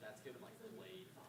That's given like delayed times.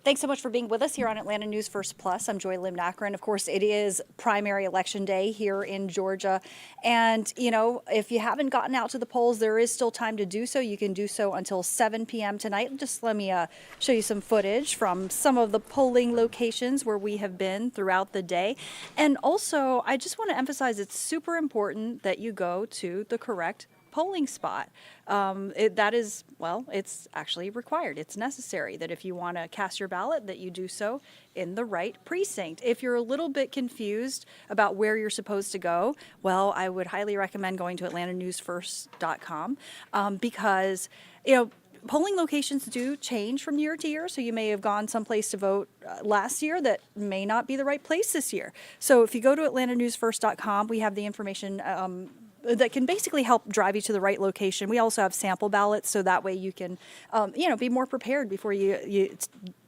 Thanks so much for being with us here on Atlanta News First Plus. I'm Joy Limnacher, and of course, it is primary election day here in Georgia. And, you know, if you haven't gotten out to the polls, there is still time to do so. You can do so until 7 p.m. tonight. Just let me show you some footage from some of the polling locations where we have been throughout the day. And also, I just want to emphasize it's super important that you go to the correct polling spot. That is, well, it's actually required. It's necessary that if you want to cast your ballot, that you do so in the right precinct. If you're a little bit confused about where you're supposed to go, well, I would highly recommend going to atlantanewsfirst.com because, you know, polling locations do change from year to year, so you may have gone someplace to vote last year that may not be the right place this year. So if you go to atlantanewsfirst.com, we have the information that can basically help drive you to the right location. We also have sample ballots, so that way you can, be more prepared before you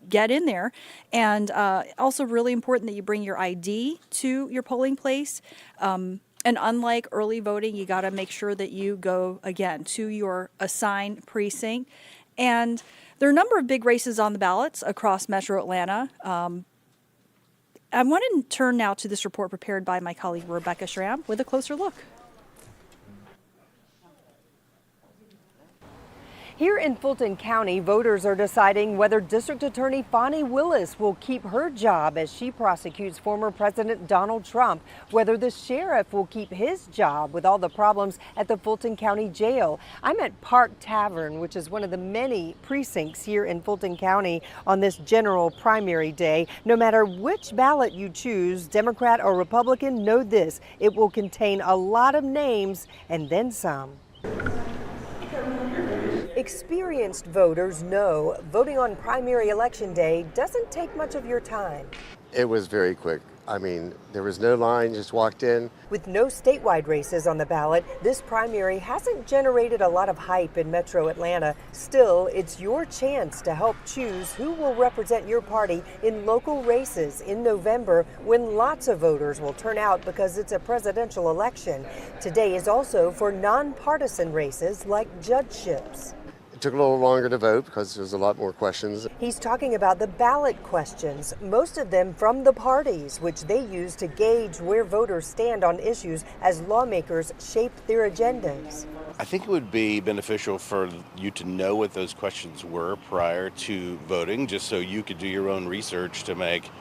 get in there. And also really important that you bring your ID to your polling place. And unlike early voting, you got to make sure that you go, again, to your assigned precinct. And there are a number of big races on the ballots across Metro Atlanta. I want to turn now to this report prepared by my colleague Rebecca Schramm with a closer look. Here in Fulton County, voters are deciding whether District Attorney Fani Willis will keep her job as she prosecutes former President Donald Trump, whether the sheriff will keep his job with all the problems at the Fulton County Jail. I'm at Park Tavern, which is one of the many precincts here in Fulton County on this general primary day. No matter which ballot you choose, Democrat or Republican, know this: it will contain a lot of names and then some. Experienced voters know voting on primary election day doesn't take much of your time. It was very quick. I mean, there was no line, just walked in. With no statewide races on the ballot, this primary hasn't generated a lot of hype in Metro Atlanta. Still, it's your chance to help choose who will represent your party in local races in November, when lots of voters will turn out because it's a presidential election. Today is also for nonpartisan races like judgeships. It took a little longer to vote because there's a lot more questions. He's talking about the ballot questions, most of them from the parties, which they use to gauge where voters stand on issues as lawmakers shape their agendas. I think it would be beneficial for you to know what those questions were prior to voting, just so you could do your own research to make,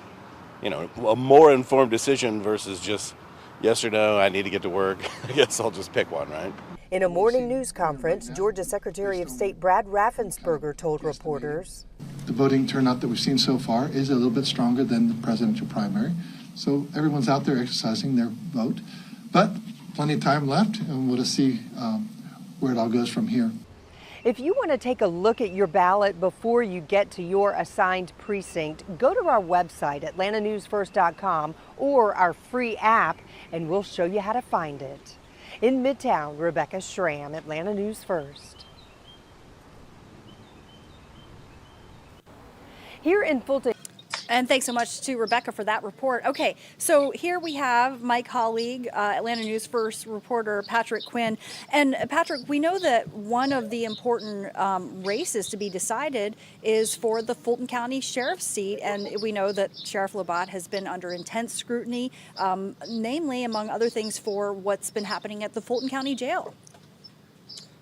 a more informed decision versus just yes or no, I need to get to work. I guess I'll just pick one, right? In a morning news conference, Georgia Secretary of State Brad Raffensperger told reporters, the voting turnout that we've seen so far is a little bit stronger than the presidential primary. So everyone's out there exercising their vote. But plenty of time left, and we'll just see where it all goes from here. If you want to take a look at your ballot before you get to your assigned precinct, go to our website, atlantanewsfirst.com, or our free app, and we'll show you how to find it. In Midtown, Rebecca Schramm, Atlanta News First. Here in Fulton. And thanks so much to Rebecca for that report. Okay, so here we have my colleague, Atlanta News First reporter Patrick Quinn. And Patrick, we know that one of the important races to be decided is for the Fulton County Sheriff's seat. And we know that Sheriff Labatt has been under intense scrutiny, namely, among other things, for what's been happening at the Fulton County Jail.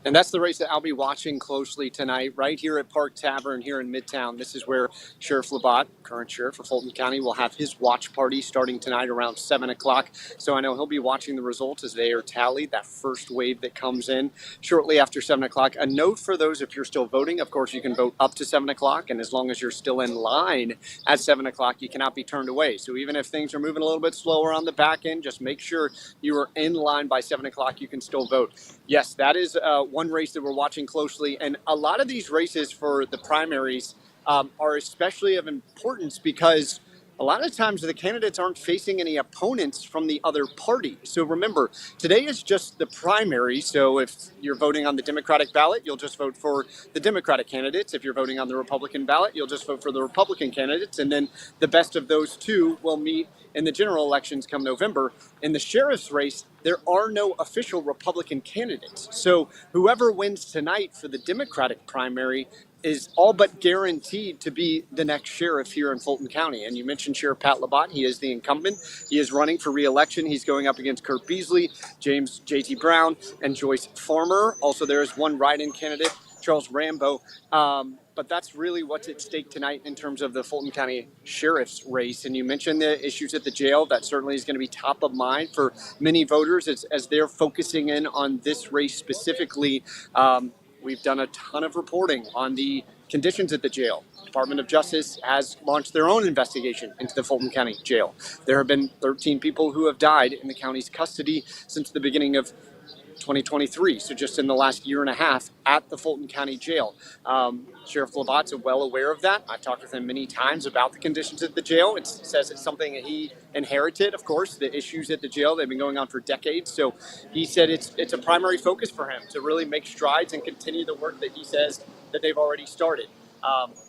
And that's the race that I'll be watching closely tonight, right here at Park Tavern here in Midtown. This is where Sheriff Labatt, current sheriff of Fulton County, will have his watch party starting tonight around 7 o'clock. So I know he'll be watching the results as they are tallied, that first wave that comes in shortly after 7 o'clock. A note for those, if you're still voting, of course, you can vote up to 7 o'clock. And as long as you're still in line at 7 o'clock, you cannot be turned away. So even if things are moving a little bit slower on the back end, just make sure you are in line by 7 o'clock. You can still vote. Yes, that is one race that we're watching closely. And a lot of these races for the primaries are especially of importance because a lot of times the candidates aren't facing any opponents from the other party. So remember, today is just the primary. So if you're voting on the Democratic ballot, you'll just vote for the Democratic candidates. If you're voting on the Republican ballot, you'll just vote for the Republican candidates. And then the best of those two will meet in the general elections come November. In the sheriff's race, there are no official Republican candidates. So whoever wins tonight for the Democratic primary is all but guaranteed to be the next sheriff here in Fulton County. And you mentioned Sheriff Pat Labatt. He is the incumbent. He is running for re-election. He's going up against Kurt Beasley, James J.T. Brown, and Joyce Farmer. Also, there is one write-in candidate, Charles Rambo. But that's really what's at stake tonight in terms of the Fulton County Sheriff's race. And you mentioned the issues at the jail. That certainly is going to be top of mind for many voters as they're focusing in on this race specifically. We've done a ton of reporting on the conditions at the jail. Department of Justice has launched their own investigation into the Fulton County Jail. There have been 13 people who have died in the county's custody since the beginning of 2023, so just in the last year and a half at the Fulton County Jail. Sheriff Labatt's well aware of that. I've talked with him many times about the conditions at the jail. It says it's something that he inherited, of course, the issues at the jail. They've been going on for decades. So he said it's a primary focus for him to really make strides and continue the work that he says that they've already started.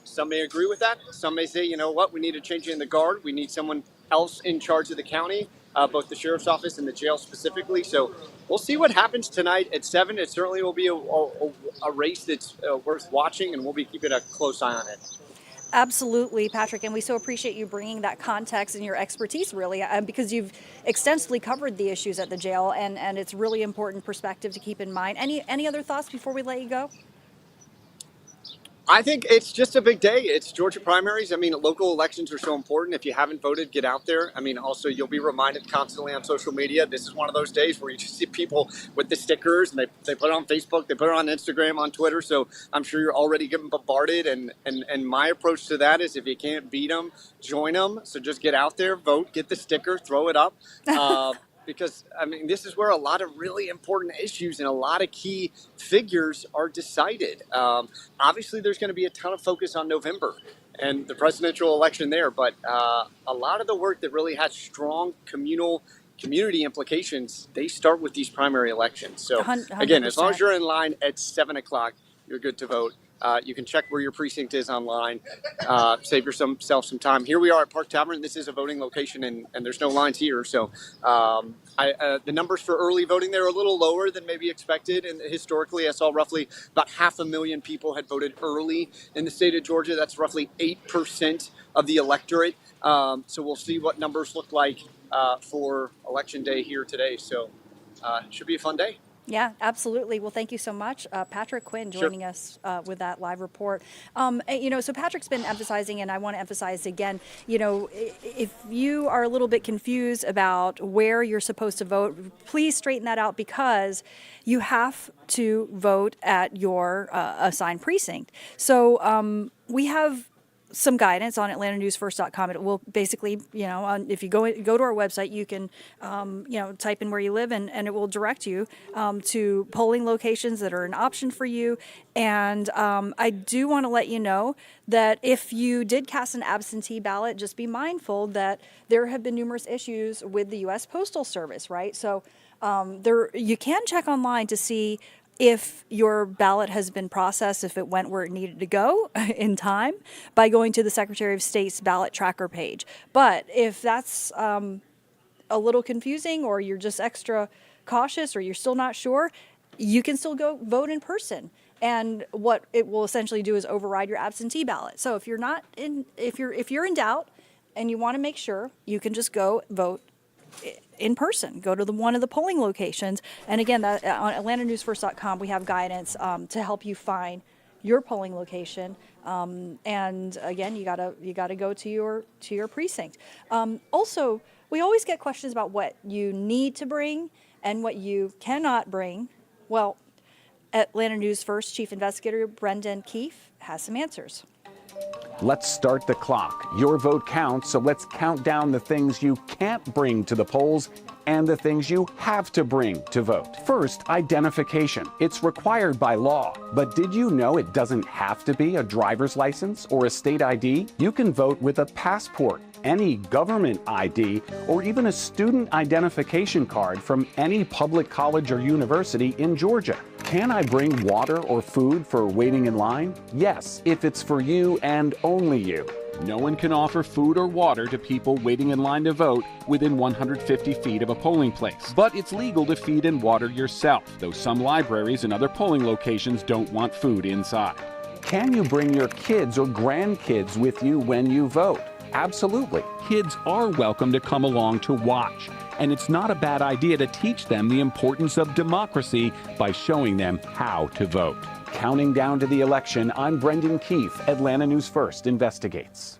Some may agree with that. Some may say, you know what, we need a change in the guard. We need someone else in charge of the county, both the sheriff's office and the jail specifically. So we'll see what happens tonight at 7. It certainly will be a race that's worth watching, and we'll be keeping a close eye on it. Absolutely, Patrick, and we so appreciate you bringing that context and your expertise, really, because you've extensively covered the issues at the jail, and it's really important perspective to keep in mind. Any other thoughts before we let you go? I think it's just a big day. It's Georgia primaries. I mean, local elections are so important. If you haven't voted, get out there. I mean, also, you'll be reminded constantly on social media. This is one of those days where you just see people with the stickers, and they put it on Facebook, they put it on Instagram, on Twitter. So I'm sure you're already getting bombarded. And my approach to that is if you can't beat them, join them. So just get out there, vote, get the sticker, throw it up. Because, I mean, this is where a lot of really important issues and a lot of key figures are decided. Obviously, there's going to be a ton of focus on November and the presidential election there. But a lot of the work that really has strong community implications, they start with these primary elections. So, 100%. Again, as long as you're in line at 7 o'clock, you're good to vote. You can check where your precinct is online, save yourself some time. Here we are at Park Tavern. This is a voting location, and there's no lines here. So the numbers for early voting there are a little lower than maybe expected. And historically, I saw roughly about 500,000 people had voted early in the state of Georgia. That's roughly 8% of the electorate. So we'll see what numbers look like for Election Day here today. So it should be a fun day. Yeah, absolutely. Well, thank you so much, Patrick Quinn, joining us with that live report. So Patrick's been emphasizing, and I want to emphasize again, if you are a little bit confused about where you're supposed to vote, please straighten that out, because you have to vote at your assigned precinct. So we have some guidance on atlantanewsfirst.com. It will basically, if you go to our website, you can, type in where you live, and it will direct you to polling locations that are an option for you. And I do want to let you know that if you did cast an absentee ballot, just be mindful that there have been numerous issues with the U.S. Postal Service, right? So you can check online to see if your ballot has been processed, if it went where it needed to go in time, by going to the Secretary of State's ballot tracker page. But if that's a little confusing, or you're just extra cautious, or you're still not sure, you can still go vote in person. And what it will essentially do is override your absentee ballot. So if you're in doubt and you want to make sure, you can just go vote in person. Go to one of the polling locations. And again, that, on AtlantaNewsFirst.com, we have guidance to help you find your polling location. And again, you gotta go to your precinct. Also, we always get questions about what you need to bring and what you cannot bring. Well, Atlanta News First Chief Investigator Brendan Keefe has some answers. Let's start the clock. Your vote counts, so let's count down the things you can't bring to the polls and the things you have to bring to vote. First, identification. It's required by law. But did you know it doesn't have to be a driver's license or a state ID? You can vote with a passport, any government ID, or even a student identification card from any public college or university in Georgia. Can I bring water or food for waiting in line? Yes, if it's for you and only you. No one can offer food or water to people waiting in line to vote within 150 feet of a polling place. But it's legal to feed and water yourself, though some libraries and other polling locations don't want food inside. Can you bring your kids or grandkids with you when you vote? Absolutely. Kids are welcome to come along to watch. And it's not a bad idea to teach them the importance of democracy by showing them how to vote. Counting down to the election, I'm Brendan Keefe. Atlanta News First investigates.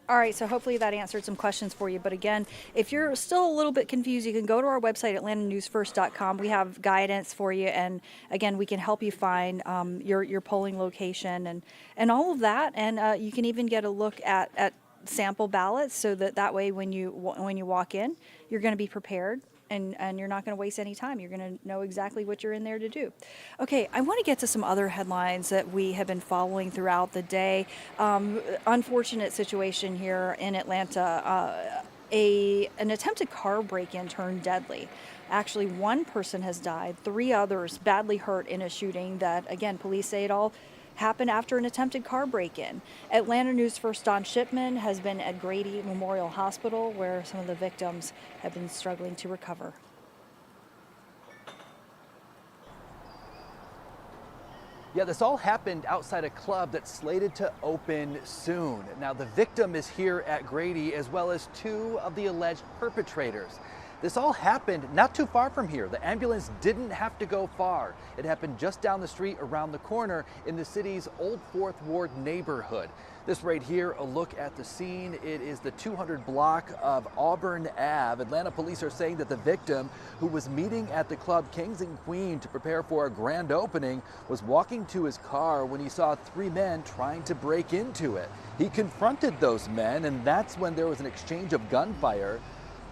All right, so hopefully that answered some questions for you. But again, if you're still a little bit confused, you can go to our website, AtlantaNewsFirst.com. We have guidance for you, and again, we can help you find your polling location and all of that. And you can even get a look at sample ballots, so that way when you walk in, you're going to be prepared. And you're not going to waste any time. You're going to know exactly what you're in there to do. Okay, I want to get to some other headlines that we have been following throughout the day. Unfortunate situation here in Atlanta. An attempted car break-in turned deadly. Actually, one person has died, 3 others badly hurt in a shooting that, again, police say it all happened after an attempted car break-in. Atlanta News First Don Shipman has been at Grady Memorial Hospital, where some of the victims have been struggling to recover. Yeah, this all happened outside a club that's slated to open soon. Now, the victim is here at Grady, as well as 2 of the alleged perpetrators. This all happened not too far from here. The ambulance didn't have to go far. It happened just down the street around the corner in the city's Old 4th Ward neighborhood. This right here, a look at the scene. It is the 200 block of Auburn Ave. Atlanta police are saying that the victim, who was meeting at the club Kings and Queen to prepare for a grand opening, was walking to his car when he saw 3 men trying to break into it. He confronted those men, and that's when there was an exchange of gunfire.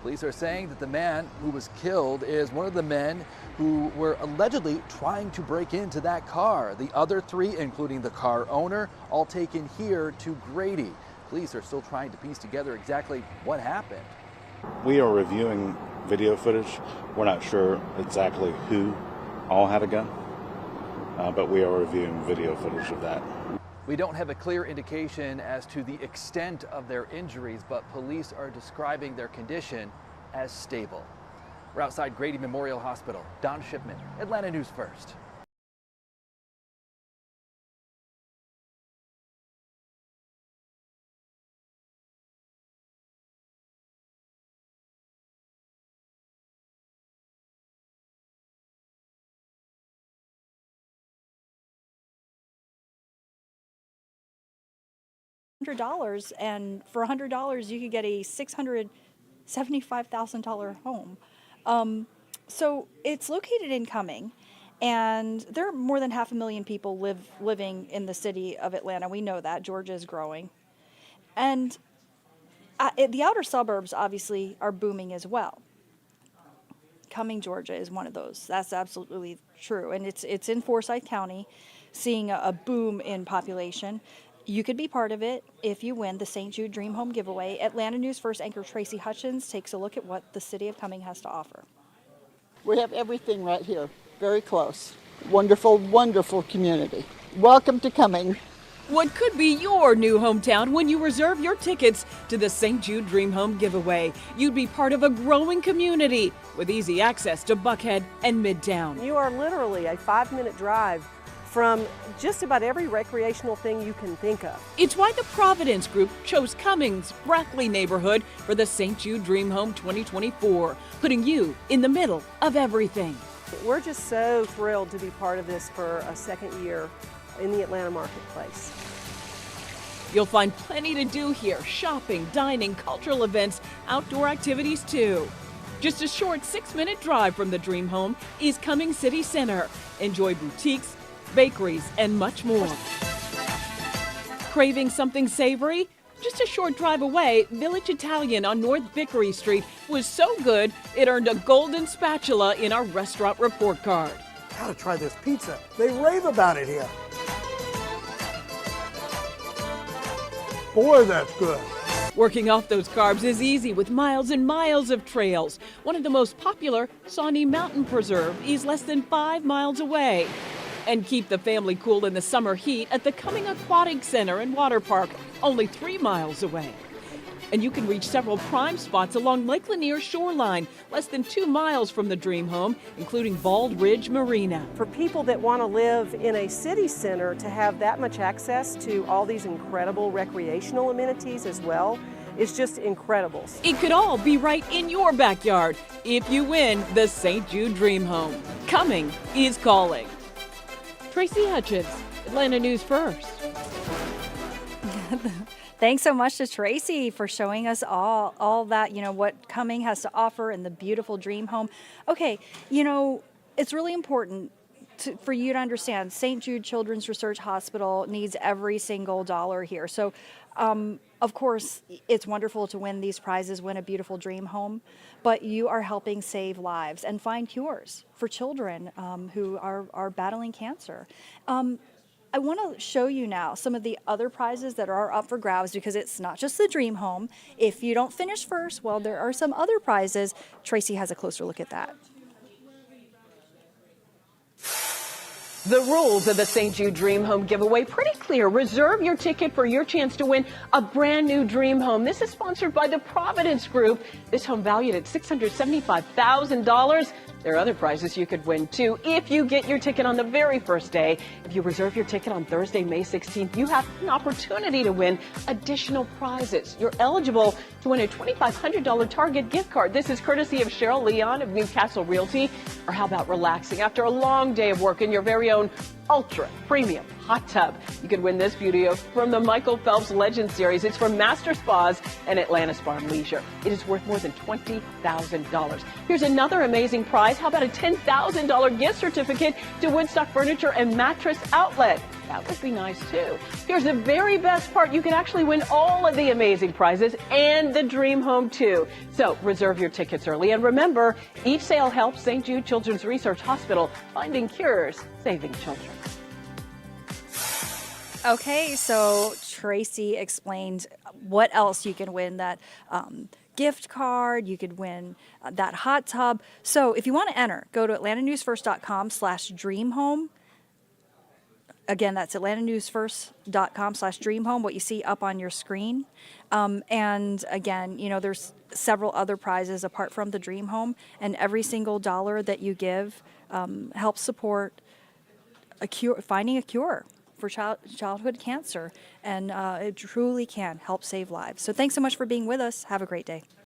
Police are saying that the man who was killed is one of the men who were allegedly trying to break into that car. The other 3, including the car owner, all taken here to Grady. Police are still trying to piece together exactly what happened. We are reviewing video footage. We're not sure exactly who all had a gun, but we are reviewing video footage of that. We don't have a clear indication as to the extent of their injuries, but police are describing their condition as stable. We're outside Grady Memorial Hospital. Don Shipman, Atlanta News First. $100, and for $100 you could get a $675,000 home. So it's located in Cumming, and there are more than 500,000 people living in the city of Atlanta. We know that Georgia is growing, and the outer suburbs obviously are booming as well. Cumming, Georgia is one of those. That's absolutely true, and it's in Forsyth County, seeing a boom in population. You could be part of it if you win the St. Jude Dream Home giveaway. Atlanta News First anchor Tracy Hutchins takes a look at what the city of Cumming has to offer. We have everything right here, very close. Wonderful, wonderful community. Welcome to Cumming. What could be your new hometown when you reserve your tickets to the St. Jude Dream Home giveaway? You'd be part of a growing community with easy access to Buckhead and Midtown. You are literally a 5-minute drive from just about every recreational thing you can think of. It's why the Providence Group chose Cummings, Brackley neighborhood for the St. Jude Dream Home 2024, putting you in the middle of everything. We're just so thrilled to be part of this for a second year in the Atlanta marketplace. You'll find plenty to do here: shopping, dining, cultural events, outdoor activities too. Just a short 6-minute drive from the Dream Home is Cummings City Center. Enjoy boutiques, bakeries, and much more. Craving something savory? Just a short drive away, Village Italian on North Vickery Street was so good it earned a golden spatula in our restaurant report card. Gotta try this pizza. They rave about it here. Boy, that's good. Working off those carbs is easy with miles and miles of trails. One of the most popular, Sawney Mountain Preserve, is less than 5 miles away. And keep the family cool in the summer heat at the Cumming Aquatic Center and Water Park, only 3 miles away. And you can reach several prime spots along Lake Lanier shoreline, less than 2 miles from the Dream Home, including Bald Ridge Marina. For people that want to live in a city center, to have that much access to all these incredible recreational amenities as well is just incredible. It could all be right in your backyard if you win the St. Jude Dream Home. Cumming is calling. Tracy Hutchins, Atlanta News First. Thanks so much to Tracy for showing us all that, what Cumming has to offer in the beautiful Dream Home. Okay, it's really important for you to understand St. Jude Children's Research Hospital needs every single dollar here. So, of course, it's wonderful to win these prizes, win a beautiful Dream Home, but you are helping save lives and find cures for children who are battling cancer. I want to show you now some of the other prizes that are up for grabs, because it's not just the Dream Home. If you don't finish first, well, there are some other prizes. Tracy has a closer look at that. The rules of the St. Jude Dream Home giveaway pretty clear. Reserve your ticket for your chance to win a brand new Dream Home. This is sponsored by the Providence Group. This home valued at $675,000. There are other prizes you could win too if you get your ticket on the very first day. If you reserve your ticket on Thursday, May 16th, you have an opportunity to win additional prizes. You're eligible to win a $2,500 Target gift card. This is courtesy of Cheryl Leon of Newcastle Realty. Or how about relaxing after a long day of work in your very own ultra premium hot tub? You could win this beauty from the Michael Phelps Legend Series. It's from Master Spas and Atlanta Spa and Leisure. It is worth more than $20,000. Here's another amazing prize. How about a $10,000 gift certificate to Woodstock Furniture and Mattress Outlet? That would be nice too. Here's the very best part. You can actually win all of the amazing prizes and the Dream Home too. So reserve your tickets early. And remember, each sale helps St. Jude Children's Research Hospital finding cures, saving children. Okay, so Tracy explained what else you can win, that gift card, you could win that hot tub. So if you want to enter, go to atlantanewsfirst.com/dreamhome. Again, that's atlantanewsfirst.com/dreamhome, what you see up on your screen. And again, there's several other prizes apart from the Dream Home, and every single dollar that you give helps support finding a cure for childhood cancer, and it truly can help save lives. So thanks so much for being with us. Have a great day.